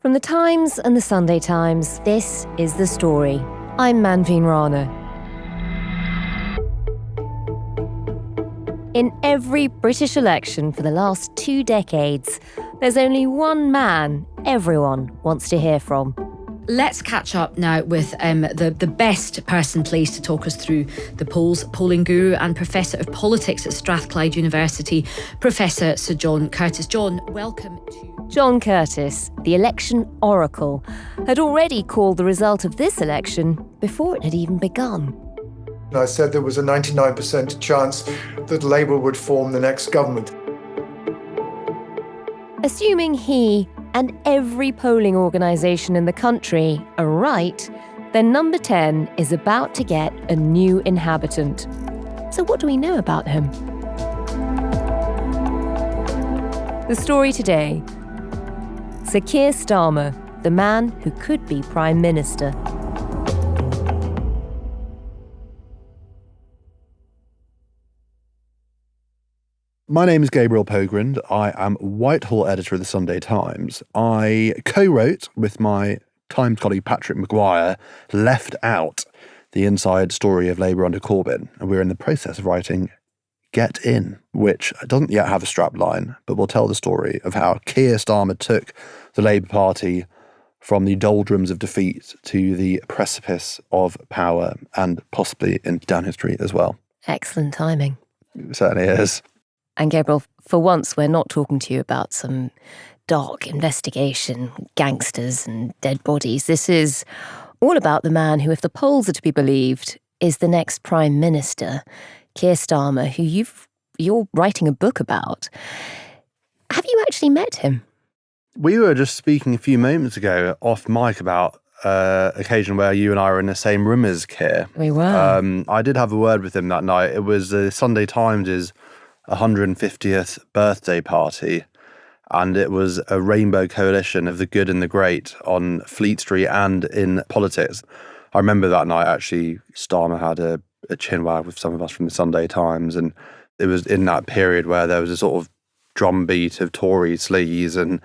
From the Times and the Sunday Times, this is The Story. I'm Manveen Rana. In every British election for the last 2 decades, there's only one man everyone wants to hear from. Let's catch up now with the best person placed to talk us through the polls, polling guru and Professor of Politics at Strathclyde University, Professor Sir John Curtis. John, welcome to... John Curtis, the election oracle, had already called the result of this election before it had even begun. I said there was a 99% chance that Labour would form the next government. Assuming he and every polling organisation in the country are right, then number 10 is about to get a new inhabitant. So what do we know about him? The story today: Sir Keir Starmer, the man who could be Prime Minister. My name is Gabriel Pogrund. I am Whitehall editor of the Sunday Times. I co-wrote with my Times colleague Patrick Maguire Left Out, the inside story of Labour under Corbyn, and we're in the process of writing Get In, which doesn't yet have a strapline, but will tell the story of how Keir Starmer took the Labour Party from the doldrums of defeat to the precipice of power, and possibly into down history as well. Excellent timing. It certainly is. And Gabriel, for once, we're not talking to you about some dark investigation, gangsters and dead bodies. This is all about the man who, if the polls are to be believed, is the next Prime Minister, Keir Starmer, who you're writing a book about. Have you actually met him? We were just speaking a few moments ago off mic about occasion where you and I were in the same room as Keir. We were. I did have a word with him that night. It was the Sunday Times' 150th birthday party, and it was a rainbow coalition of the good and the great on Fleet Street and in politics. I remember that night, actually, Starmer had a chinwag with some of us from the Sunday Times, and it was in that period where there was a sort of drumbeat of Tory sleaze, and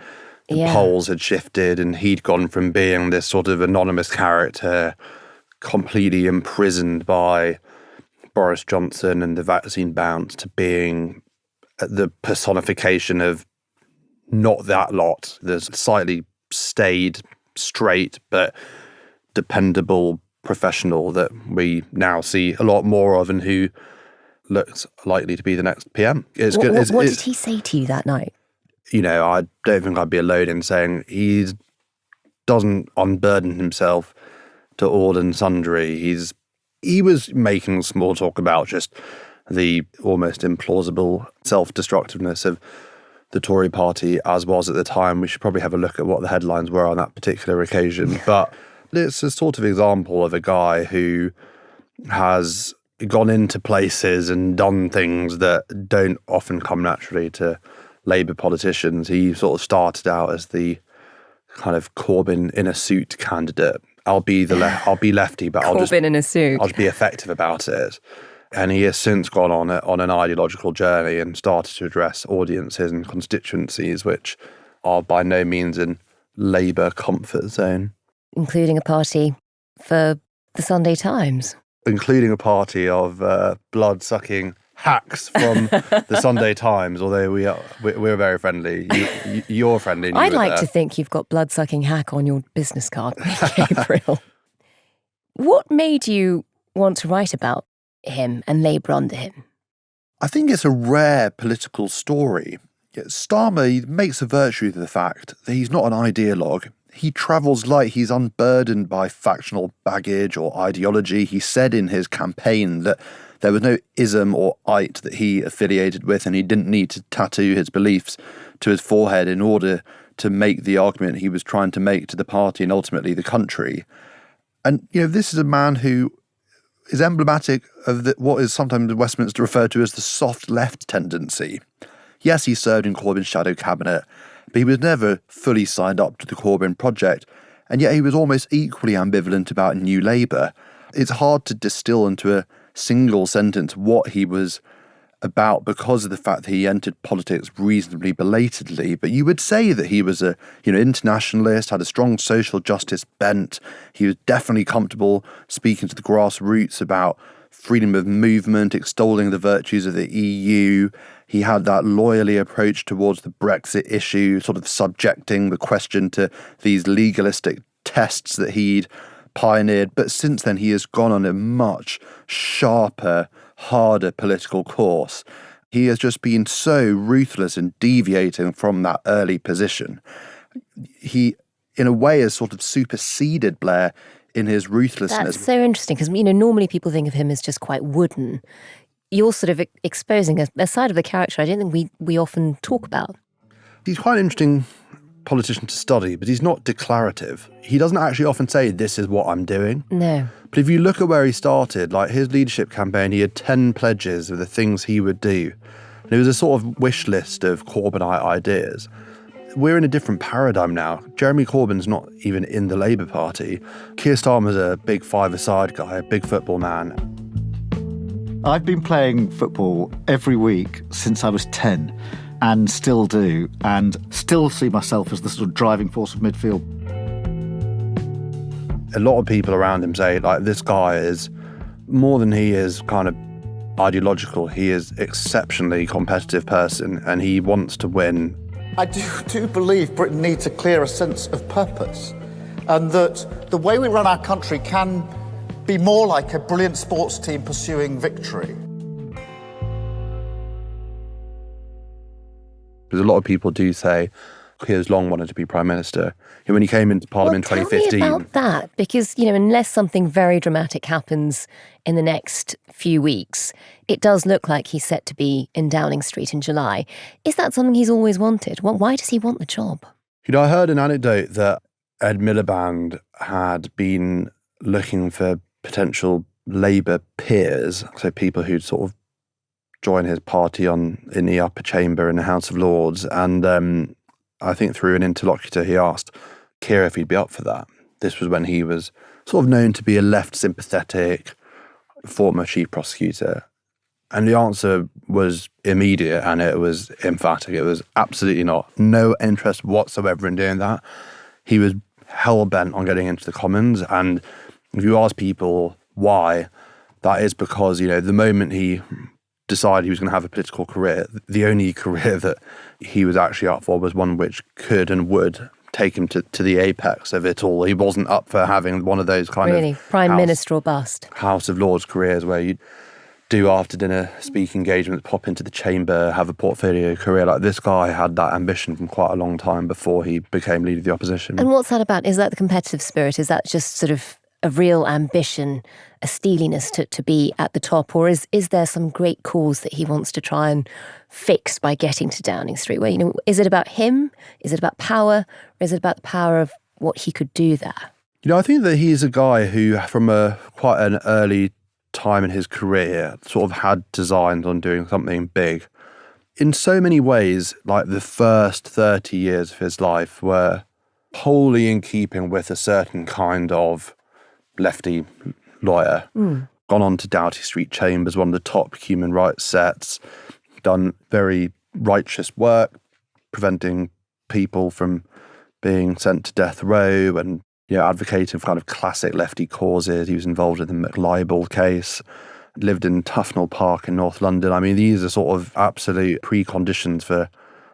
the polls had shifted, and he'd gone from being this sort of anonymous character, completely imprisoned by Boris Johnson and the vaccine bounce, to being the personification of not that lot, the slightly staid, straight, but dependable professional that we now see a lot more of and who looks likely to be the next PM. What did he say to you that night? You know, I don't think I'd be alone in saying he doesn't unburden himself to all and sundry. He was making small talk about just the almost implausible self-destructiveness of the Tory party as was at the time. We should probably have a look at what the headlines were on that particular occasion. But it's a sort of example of a guy who has gone into places and done things that don't often come naturally to Labour politicians. He sort of started out as the kind of Corbyn in a suit candidate. I'll be lefty, but I'll just be effective about it. And he has since gone on an ideological journey and started to address audiences and constituencies which are by no means in Labour comfort zone. Including a party for the Sunday Times. Including a party of blood-sucking hacks from the Sunday Times, although we're very friendly. You're friendly. I'd like to think you've got blood-sucking hack on your business card, Gabriel. What made you want to write about him and Labour under him? I think it's a rare political story. Starmer makes a virtue of the fact that he's not an ideologue. He travels light. He's unburdened by factional baggage or ideology. He said in his campaign that there was no ism or ite that he affiliated with, and he didn't need to tattoo his beliefs to his forehead in order to make the argument he was trying to make to the party and ultimately the country. And, you know, this is a man who is emblematic of what is sometimes in Westminster referred to as the soft left tendency. Yes, he served in Corbyn's shadow cabinet, but he was never fully signed up to the Corbyn project, and yet he was almost equally ambivalent about New Labour. It's hard to distill into a single sentence what he was about because of the fact that he entered politics reasonably belatedly, but you would say that he was a internationalist, had a strong social justice bent. He was definitely comfortable speaking to the grassroots about freedom of movement, extolling the virtues of the EU. He had that lawyerly approach towards the Brexit issue, sort of subjecting the question to these legalistic tests that he'd pioneered. But since then, he has gone on a much sharper, harder political course. He has just been so ruthless in deviating from that early position. He, in a way, has sort of superseded Blair in his ruthlessness. That's so interesting because, normally people think of him as just quite wooden. You're sort of exposing a side of the character I don't think we often talk about. He's quite an interesting politician to study, but he's not declarative. He doesn't actually often say, this is what I'm doing. No. But if you look at where he started, like his leadership campaign, he had 10 pledges of the things he would do. And it was a sort of wish list of Corbynite ideas. We're in a different paradigm now. Jeremy Corbyn's not even in the Labour Party. Keir Starmer's a big five-a-side guy, a big football man. I've been playing football every week since I was 10 and still do, and still see myself as the sort of driving force of midfield. A lot of people around him say, like, this guy is, more than he is kind of ideological, he is exceptionally competitive person and he wants to win. I do believe Britain needs a clearer sense of purpose, and that the way we run our country can be more like a brilliant sports team pursuing victory. Because a lot of people do say Keir's long wanted to be Prime Minister. And when he came into Parliament in 2015... Tell me about that, because, unless something very dramatic happens in the next few weeks, it does look like he's set to be in Downing Street in July. Is that something he's always wanted? Why does he want the job? I heard an anecdote that Ed Miliband had been looking for potential Labour peers, so people who'd sort of join his party in the upper chamber in the House of Lords. And I think through an interlocutor, he asked Keir if he'd be up for that. This was when he was sort of known to be a left sympathetic former chief prosecutor. And the answer was immediate and it was emphatic. It was absolutely not. No interest whatsoever in doing that. He was hell-bent on getting into the Commons. And if you ask people why, that is because, the moment he decided he was going to have a political career, the only career that he was actually up for was one which could and would take him to the apex of it all. He wasn't up for having one of those kind of Prime Minister or bust House of Lords careers where you do after dinner speaking engagements, pop into the chamber, have a portfolio career. Like, this guy had that ambition from quite a long time before he became leader of the opposition. And what's that about? Is that the competitive spirit? Is that just sort of a real ambition, a steeliness to be at the top? Or is there some great cause that he wants to try and fix by getting to Downing Street? Where, is it about him? Is it about power? Or is it about the power of what he could do there? I think that he's a guy who, from quite an early time in his career, sort of had designs on doing something big. In so many ways, like the first 30 years of his life were wholly in keeping with a certain kind of lefty lawyer. Gone on to Doughty Street Chambers, one of the top human rights sets, done very righteous work, preventing people from being sent to death row and advocating for kind of classic lefty causes. He was involved in the McLibel case, lived in Tufnell Park in North London. I mean, these are sort of absolute preconditions for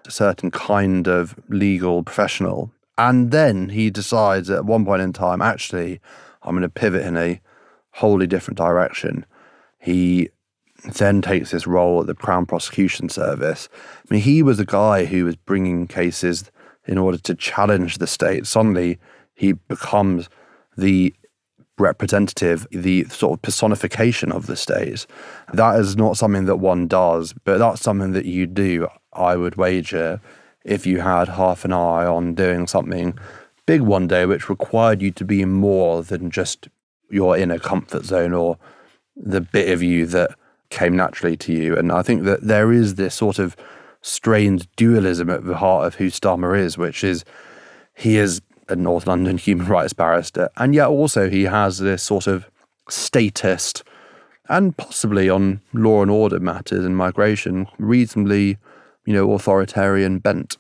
a certain kind of legal professional. And then he decides at one point in time, actually, I'm going to pivot in a wholly different direction. He then takes this role at the Crown Prosecution Service. I mean, he was the guy who was bringing cases in order to challenge the state. Suddenly, he becomes the representative, the sort of personification of the state. That is not something that one does, but that's something that you do, I would wager, if you had half an eye on doing something big one day, which required you to be more than just your inner comfort zone or the bit of you that came naturally to you. And I think that there is this sort of strange dualism at the heart of who Starmer is, which is he is a North London human rights barrister, and yet also he has this sort of statist and possibly on law and order matters and migration, reasonably, authoritarian bent.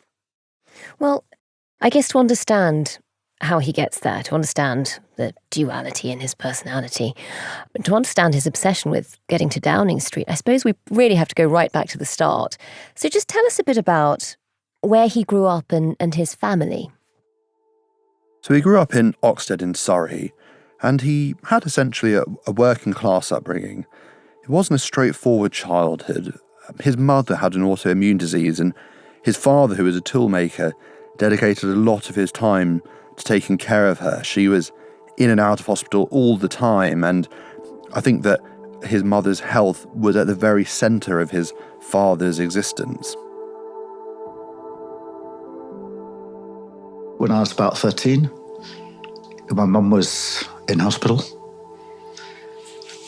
Well, I guess to understand how he gets there, to understand the duality in his personality, to understand his obsession with getting to Downing Street, I suppose we really have to go right back to the start. So just tell us a bit about where he grew up and his family. So he grew up in Oxted in Surrey, and he had essentially a working class upbringing. It wasn't a straightforward childhood. His mother had an autoimmune disease, and his father, who was a toolmaker, dedicated a lot of his time to taking care of her. She was in and out of hospital all the time, and I think that his mother's health was at the very centre of his father's existence. When I was about 13, my mum was in hospital,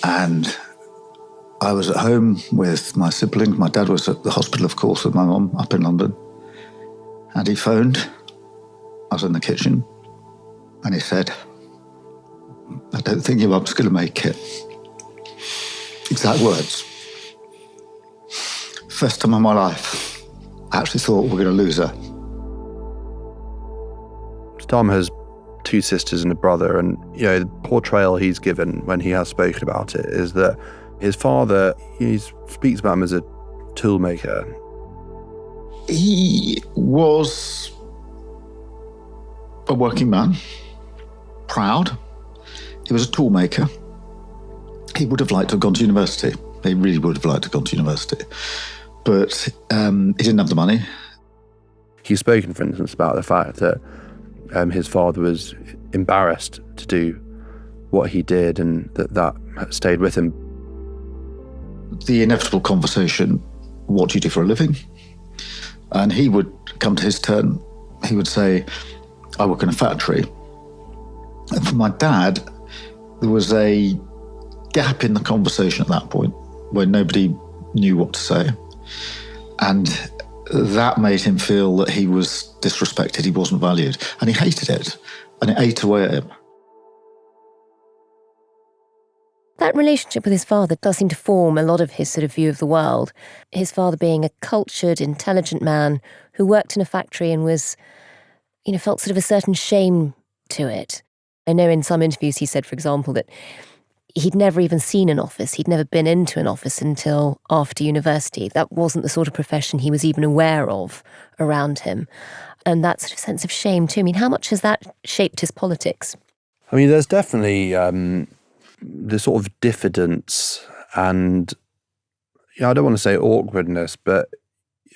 and I was at home with my sibling. My dad was at the hospital, of course, with my mum up in London. And he phoned. I was in the kitchen, and he said, "I don't think your mum's going to make it." Exact words. First time in my life, I actually thought we're going to lose her. Starmer has 2 sisters and a brother, and the portrayal he's given when he has spoken about it is that his father, he speaks about him as a toolmaker. He was a working man, proud. He was a toolmaker. He would have liked to have gone to university. He really would have liked to have gone to university. But he didn't have the money. He's spoken, for instance, about the fact that his father was embarrassed to do what he did, and that stayed with him. The inevitable conversation, what do you do for a living? And he would come to his turn. He would say, I work in a factory. And for my dad, there was a gap in the conversation at that point where nobody knew what to say. And that made him feel that he was disrespected, he wasn't valued. And he hated it. And it ate away at him. That relationship with his father does seem to form a lot of his sort of view of the world. His father being a cultured, intelligent man who worked in a factory and was, felt sort of a certain shame to it. I know in some interviews he said, for example, that he'd never even seen an office. He'd never been into an office until after university. That wasn't the sort of profession he was even aware of around him. And that sort of sense of shame too. I mean, how much has that shaped his politics? I mean, there's definitely the sort of diffidence and, I don't want to say awkwardness, but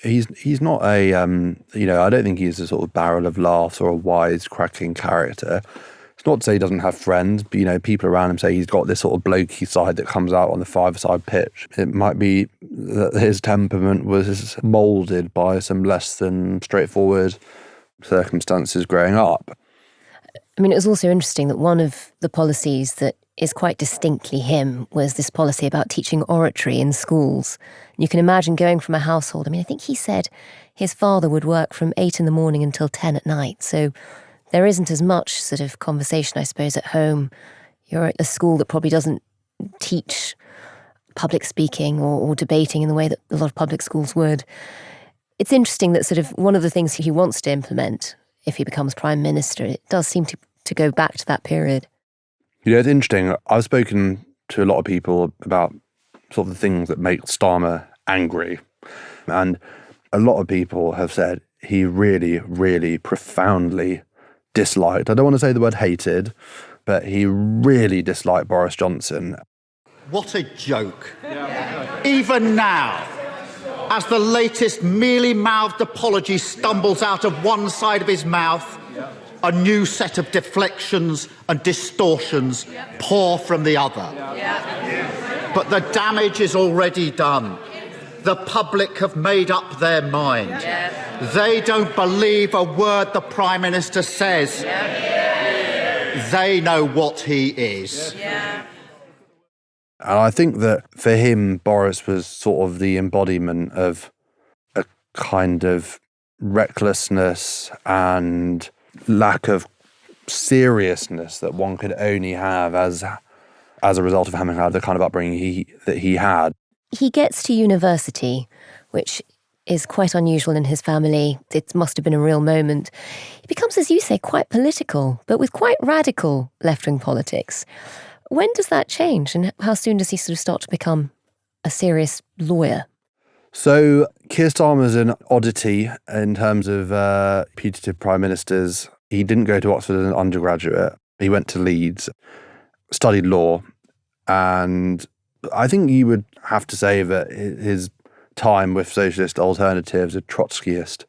he's not a, I don't think he's a sort of barrel of laughs or a wise-cracking character. It's not to say he doesn't have friends, but, people around him say he's got this sort of blokey side that comes out on the five-a-side pitch. It might be that his temperament was moulded by some less than straightforward circumstances growing up. I mean, it was also interesting that one of the policies that is quite distinctly him was this policy about teaching oratory in schools. And you can imagine going from a household. I mean, I think he said his father would work from 8 in the morning until 10 at night. So there isn't as much sort of conversation, I suppose, at home. You're at a school that probably doesn't teach public speaking or debating in the way that a lot of public schools would. It's interesting that sort of one of the things he wants to implement if he becomes Prime Minister, it does seem to go back to that period. It's interesting. I've spoken to a lot of people about sort of the things that make Starmer angry. And a lot of people have said he really, really profoundly disliked, I don't want to say the word hated, but he really disliked Boris Johnson. What a joke. Even now, as the latest mealy-mouthed apology stumbles out of one side of his mouth, a new set of deflections and distortions pour from the other. But the damage is already done. The public have made up their mind. They don't believe a word the Prime Minister says. They know what he is. And I think that for him, Boris was sort of the embodiment of a kind of recklessness and lack of seriousness that one could only have as as a result of having had the kind of upbringing that he had. He gets to university, which is quite unusual in his family. It must have been a real moment. He becomes, as you say, quite political, but with quite radical left-wing politics. When does that change, and how soon does he sort of start to become a serious lawyer? So Keir Starmer's an oddity in terms of putative prime ministers. He didn't go to Oxford as an undergraduate. He went to Leeds, studied law, and I think you would have to say that his time with Socialist Alternatives, a Trotskyist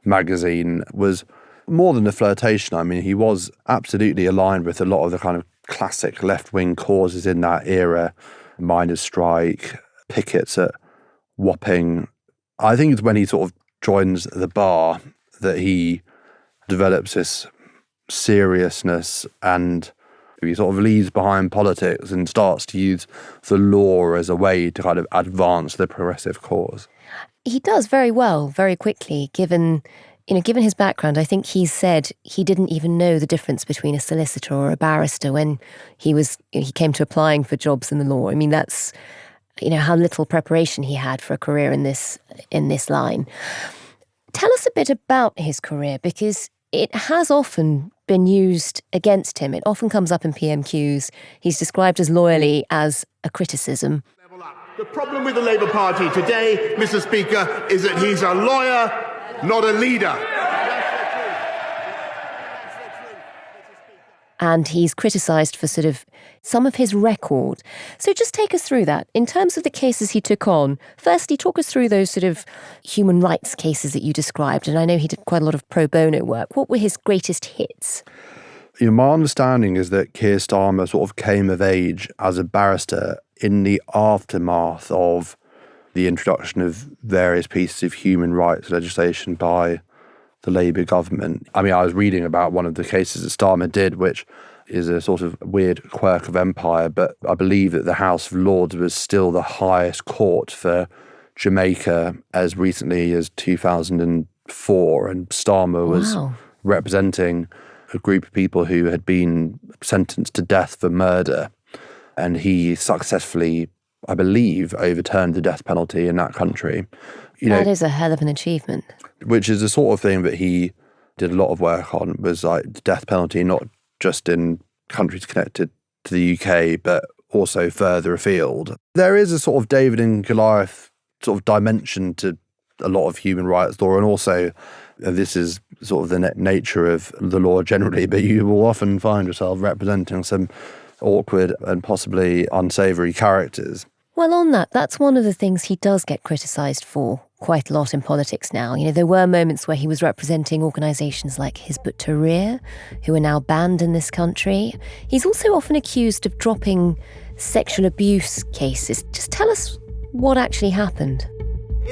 magazine, was more than a flirtation. I mean, he was absolutely aligned with a lot of the kind of classic left-wing causes in that era, miners' strike, pickets at Wapping. I think it's when he sort of joins the bar that he develops this seriousness, and he sort of leaves behind politics and starts to use the law as a way to kind of advance the progressive cause. He does very well, very quickly, given his background. I think he said he didn't even know the difference between a solicitor or a barrister when he came to applying for jobs in the law. I mean, that's how little preparation he had for a career in this line. Tell us a bit about his career, because it has often been used against him. It often comes up in PMQs. He's described as loyally as a criticism. The problem with the Labour Party today, Mr. Speaker, is that he's a lawyer, not a leader. And he's criticised for sort of some of his record. So just take us through that. In terms of the cases he took on, firstly, talk us through those sort of human rights cases that you described. And I know he did quite a lot of pro bono work. What were his greatest hits? My understanding is that Keir Starmer sort of came of age as a barrister in the aftermath of the introduction of various pieces of human rights legislation by the Labour government. I mean, I was reading about one of the cases that Starmer did, which is a sort of weird quirk of empire, but I believe that the House of Lords was still the highest court for Jamaica as recently as 2004, and Starmer was representing a group of people who had been sentenced to death for murder, and he successfully, I believe, overturned the death penalty in that country. That is a hell of an achievement. Which is the sort of thing that he did a lot of work on, was like the death penalty, not just in countries connected to the UK, but also further afield. There is a sort of David and Goliath sort of dimension to a lot of human rights law, and also this is sort of the nature of the law generally, but you will often find yourself representing some awkward and possibly unsavoury characters. Well, on that's one of the things he does get criticised for quite a lot in politics now. There were moments where he was representing organisations like Hizb ut-Tahrir, who are now banned in this country. He's also often accused of dropping sexual abuse cases. Just tell us what actually happened.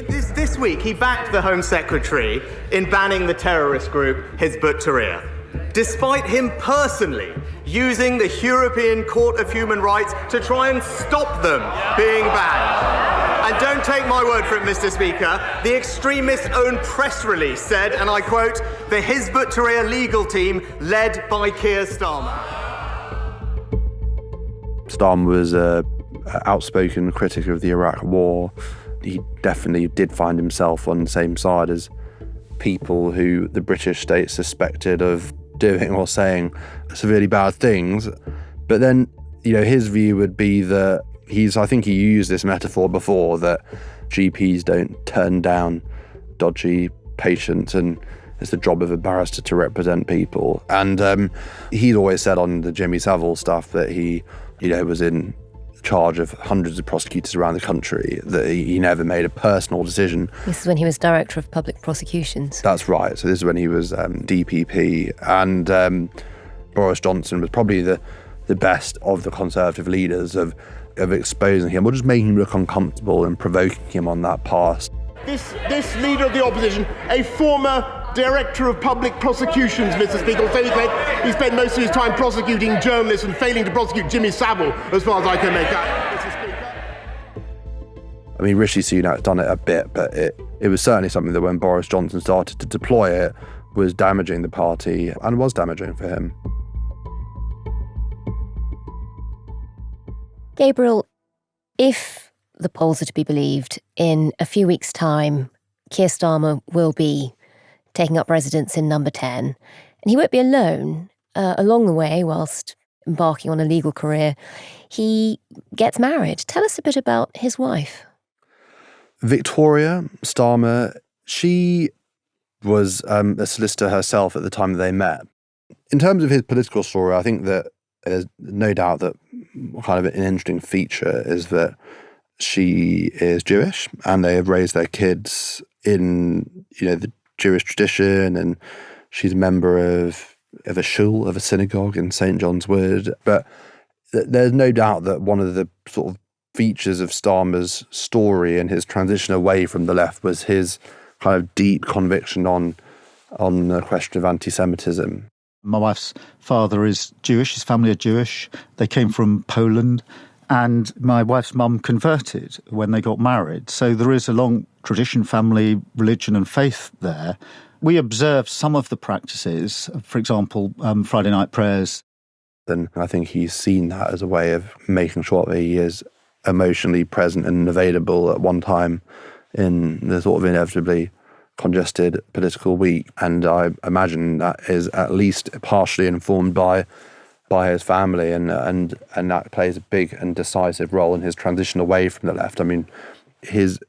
This week, he backed the Home Secretary in banning the terrorist group Hizb ut-Tahrir, despite him personally using the European Court of Human Rights to try and stop them being banned. And don't take my word for it, Mr. Speaker, the extremist's own press release said, and I quote, "the Hizb ut-Tahrir legal team led by Keir Starmer." Starmer was an outspoken critic of the Iraq War. He definitely did find himself on the same side as people who the British state suspected of doing or saying severely bad things. But then, his view would be that I think he used this metaphor before, that GPs don't turn down dodgy patients and it's the job of a barrister to represent people. And he'd always said on the Jimmy Savile stuff that he, was in charge of hundreds of prosecutors around the country, that he never made a personal decision. This is when he was Director of Public Prosecutions. That's right. So this is when he was DPP. And Boris Johnson was probably the best of the Conservative leaders of exposing him, or just making him look uncomfortable and provoking him on that past. This leader of the opposition, a former Director of Public Prosecutions, Mr. Speaker, he spent most of his time prosecuting journalists and failing to prosecute Jimmy Savile, as far as I can make out, Mr. Speaker. I mean, Rishi Sunak's done it a bit, but it was certainly something that when Boris Johnson started to deploy it was damaging the party, and was damaging for him. Gabriel, if the polls are to be believed, in a few weeks' time, Keir Starmer will be taking up residence in number 10, and he won't be alone. Along the way, whilst embarking on a legal career, he gets married. Tell us a bit about his wife. Victoria Starmer, she was a solicitor herself at the time that they met. In terms of his political story, I think that there's no doubt that kind of an interesting feature is that she is Jewish and they have raised their kids in, the Jewish tradition, and she's a member of a shul, of a synagogue in St. John's Wood. But there's no doubt that one of the sort of features of Starmer's story and his transition away from the left was his kind of deep conviction on the question of anti-Semitism. My wife's father is Jewish, his family are Jewish. They came from Poland, and my wife's mum converted when they got married. So there is a long tradition, family, religion and faith there. We observe some of the practices, for example, Friday night prayers. And I think he's seen that as a way of making sure that he is emotionally present and available at one time in the sort of inevitably congested political week. And I imagine that is at least partially informed by his family, and that plays a big and decisive role in his transition away from the left. I mean, his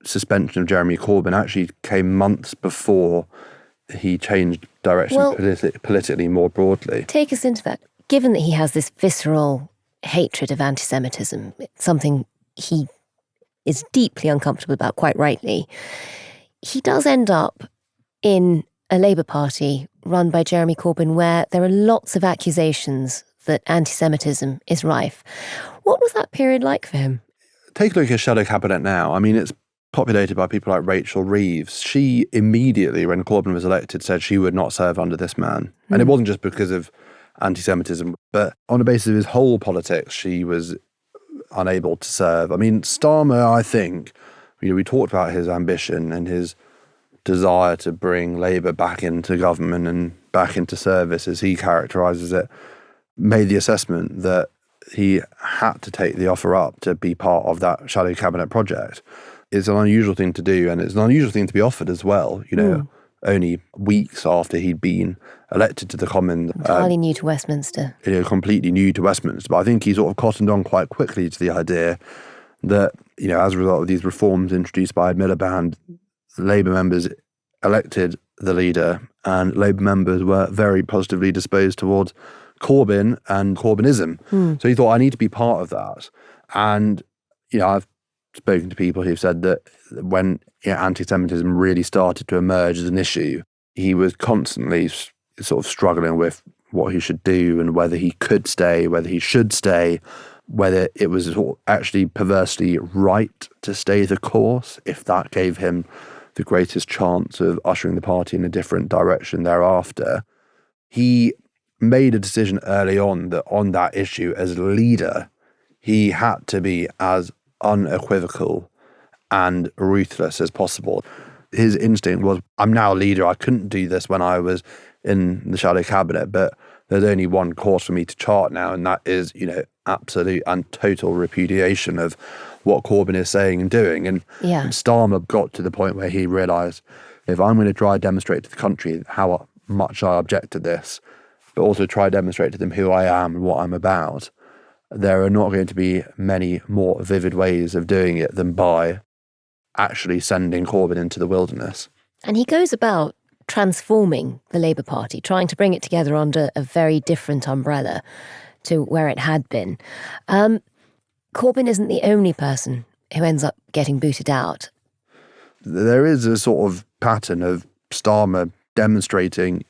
suspension of Jeremy Corbyn actually came months before he changed direction politically more broadly. Take us into that. Given that he has this visceral hatred of anti-Semitism, something he is deeply uncomfortable about, quite rightly, he does end up in a Labour Party run by Jeremy Corbyn where there are lots of accusations that anti-Semitism is rife. What was that period like for him? Take a look at Shadow Cabinet now. I mean, it's populated by people like Rachel Reeves. She immediately, when Corbyn was elected, said she would not serve under this man. And it wasn't just because of anti-Semitism, but on the basis of his whole politics, she was unable to serve. I mean, Starmer, I think, we talked about his ambition and his desire to bring Labour back into government and back into service, as he characterises it, made the assessment that he had to take the offer up to be part of that shadow cabinet project. It's an unusual thing to do, and it's an unusual thing to be offered as well, only weeks after he'd been elected to the Commons. Entirely new to Westminster. Completely new to Westminster. But I think he sort of cottoned on quite quickly to the idea that, as a result of these reforms introduced by Ed Miliband, Labour members elected the leader, and Labour members were very positively disposed towards Corbyn and Corbynism. So he thought, I need to be part of that. And, I've spoken to people who've said that when anti-Semitism really started to emerge as an issue, he was constantly sort of struggling with what he should do and whether he could stay, whether he should stay, whether it was actually perversely right to stay the course, if that gave him the greatest chance of ushering the party in a different direction thereafter. He made a decision early on that on that issue as leader, he had to be as unequivocal and ruthless as possible. His instinct was, I'm now a leader. I couldn't do this when I was in the shadow cabinet, but there's only one course for me to chart now, and that is, absolute and total repudiation of what Corbyn is saying and doing. And Starmer got to the point where he realised, if I'm going to try and demonstrate to the country how much I object to this, but also try to demonstrate to them who I am and what I'm about, there are not going to be many more vivid ways of doing it than by actually sending Corbyn into the wilderness. And he goes about transforming the Labour Party, trying to bring it together under a very different umbrella to where it had been. Corbyn isn't the only person who ends up getting booted out. There is a sort of pattern of Starmer demonstrating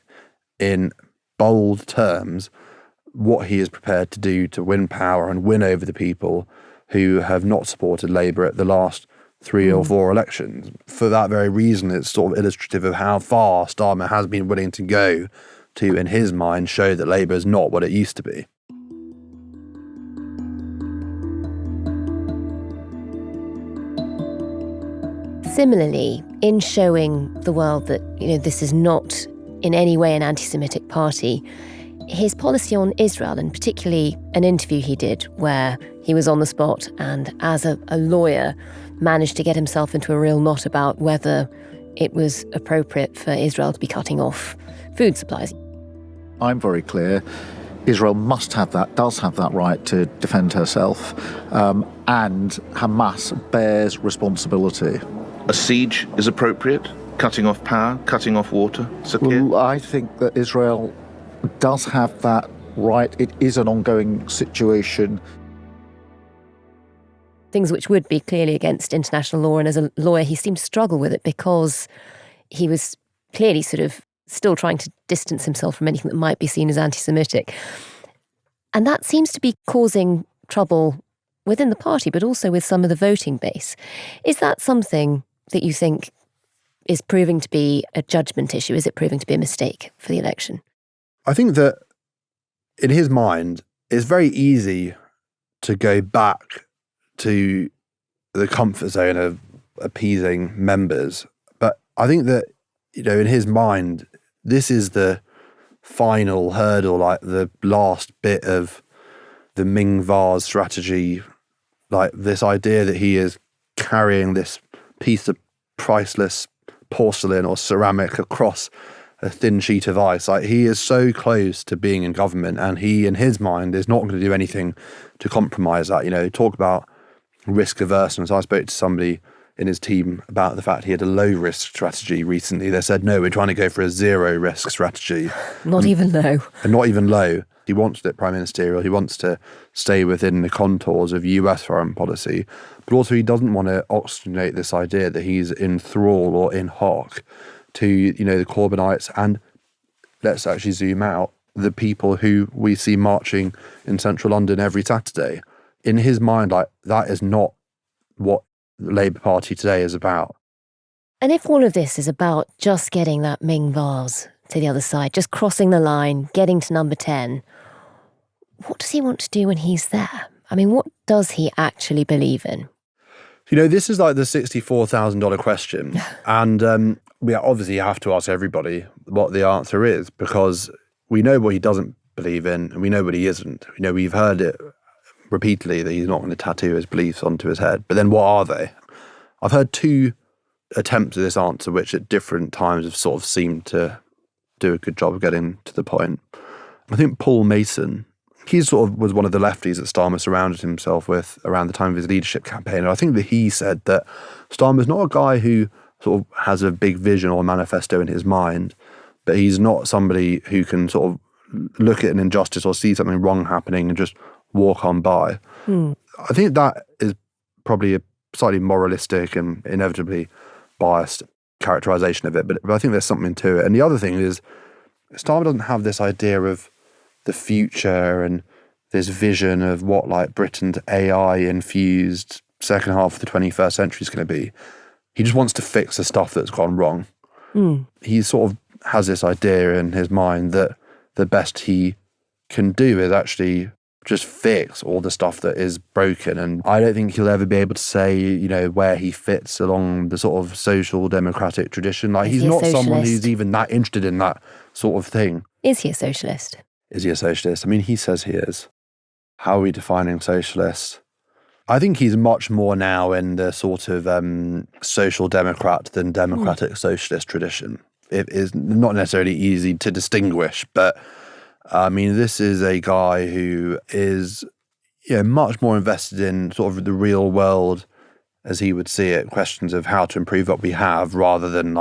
in bold terms what he is prepared to do to win power and win over the people who have not supported Labour at the last 3 or 4 elections. For that very reason, it's sort of illustrative of how far Starmer has been willing to go to, in his mind, show that Labour is not what it used to be. Similarly, in showing the world that, this is not in any way an anti-Semitic party, his policy on Israel, and particularly an interview he did where he was on the spot and, as a lawyer, managed to get himself into a real knot about whether it was appropriate for Israel to be cutting off food supplies. I'm very clear. Israel does have that right to defend herself, and Hamas bears responsibility. A siege is appropriate? Cutting off power, cutting off water? Well, I think that Israel does have that right. It is an ongoing situation. Things which would be clearly against international law, and as a lawyer he seemed to struggle with it because he was clearly sort of still trying to distance himself from anything that might be seen as anti-Semitic. And that seems to be causing trouble within the party, but also with some of the voting base. Is that something that you think is proving to be a judgment issue? Is it proving to be a mistake for the election? I think that in his mind, it's very easy to go back to the comfort zone of appeasing members. But I think that, in his mind, this is the final hurdle, like the last bit of the Ming vase strategy, like this idea that he is carrying this piece of priceless porcelain or ceramic across a thin sheet of ice. Like, he is so close to being in government, and he, in his mind, is not going to do anything to compromise that. Talk about risk averseness. I spoke to somebody in his team about the fact he had a low risk strategy recently. They said, no, we're trying to go for a zero risk strategy. Not even low. And not even low. He wants it prime ministerial. He wants to stay within the contours of US foreign policy. But also he doesn't want to oxygenate this idea that he's in thrall or in hock to, the Corbynites. And let's actually zoom out, the people who we see marching in central London every Saturday. In his mind, that is not what the Labour Party today is about. And if all of this is about just getting that Ming vase to the other side, just crossing the line, getting to number 10, what does he want to do when he's there? I mean, what does he actually believe in? This is like the $64,000 question. And we obviously have to ask everybody what the answer is, because we know what he doesn't believe in and we know what he isn't. We've heard it repeatedly that he's not going to tattoo his beliefs onto his head. But then what are they? I've heard two attempts at this answer, which at different times have sort of seemed to do a good job of getting to the point. I think Paul Mason, he sort of was one of the lefties that Starmer surrounded himself with around the time of his leadership campaign. And I think that he said that Starmer's not a guy who sort of has a big vision or manifesto in his mind, but he's not somebody who can sort of look at an injustice or see something wrong happening and just walk on by. I think that is probably a slightly moralistic and inevitably biased characterization of it, but I think there's something to it. And the other thing is, Starmer doesn't have this idea of the future and this vision of what Britain's AI-infused second half of the 21st century is going to be. He just wants to fix the stuff that's gone wrong. He sort of has this idea in his mind that the best he can do is actually just fix all the stuff that is broken. And I don't think he'll ever be able to say, where he fits along the sort of social democratic tradition. He's not someone who's even that interested in that sort of thing. Is he a socialist? Is he a socialist? I mean, he says he is. How are we defining socialist? I think he's much more now in the sort of social democrat than democratic socialist tradition. It is not necessarily easy to distinguish, but I mean, this is a guy who is, much more invested in sort of the real world, as he would see it, questions of how to improve what we have, rather than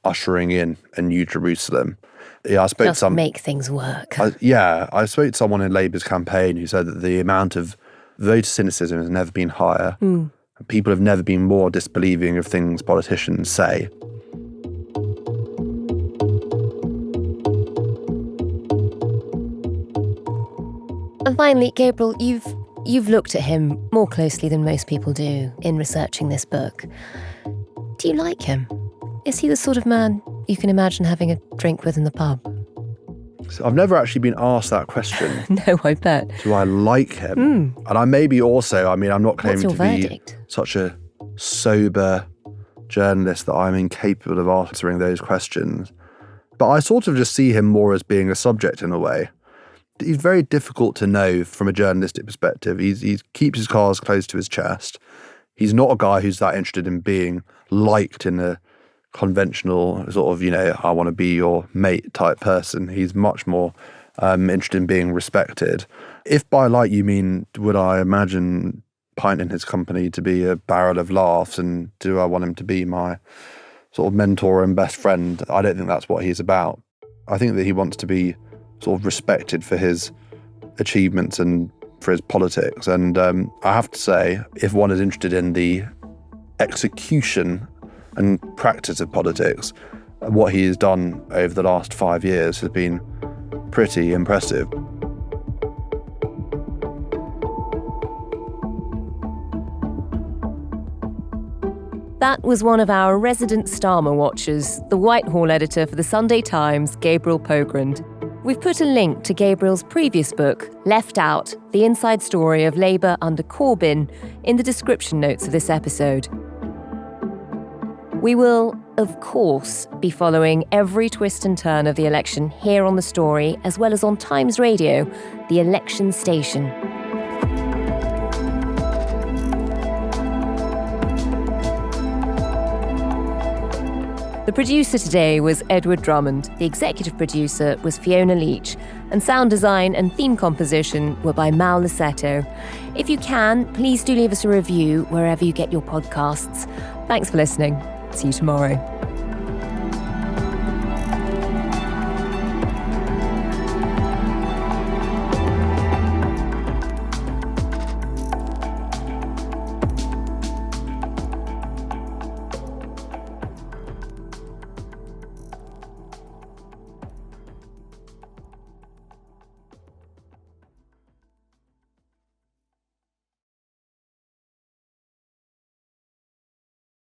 ushering in a new Jerusalem. Yeah, I spoke just to make things work. I spoke to someone in Labour's campaign who said that the amount of voter cynicism has never been higher. People have never been more disbelieving of things politicians say. And finally, Gabriel, you've looked at him more closely than most people do in researching this book. Do you like him? Is he the sort of man you can imagine having a drink with in the pub? So I've never actually been asked that question. No, I bet. Do I like him? And I maybe also, I'm not claiming to be such a sober journalist that I'm incapable of answering those questions. But I sort of just see him more as being a subject in a way. very difficult to know from a journalistic perspective. He keeps his cards close to his chest. He's not a guy who's that interested in being liked in a conventional sort of, I want to be your mate type person. He's much more interested in being respected. If by like you mean, would I imagine Pint in his company to be a barrel of laughs, and do I want him to be my sort of mentor and best friend? I don't think that's what he's about. I think that he wants to be sort of respected for his achievements and for his politics. And I have to say, if one is interested in the execution and practice of politics, what he has done over the last 5 years has been pretty impressive. That was one of our resident Starmer watchers, the Whitehall editor for the Sunday Times, Gabriel Pogrund. We've put a link to Gabriel's previous book, Left Out, The Inside Story of Labour under Corbyn, in the description notes of this episode. We will, of course, be following every twist and turn of the election here on The Story, as well as on Times Radio, the election station. The producer today was Edward Drummond, the executive producer was Fiona Leach, and sound design and theme composition were by Mal Lassetto. If you can, please do leave us a review wherever you get your podcasts. Thanks for listening. See you tomorrow.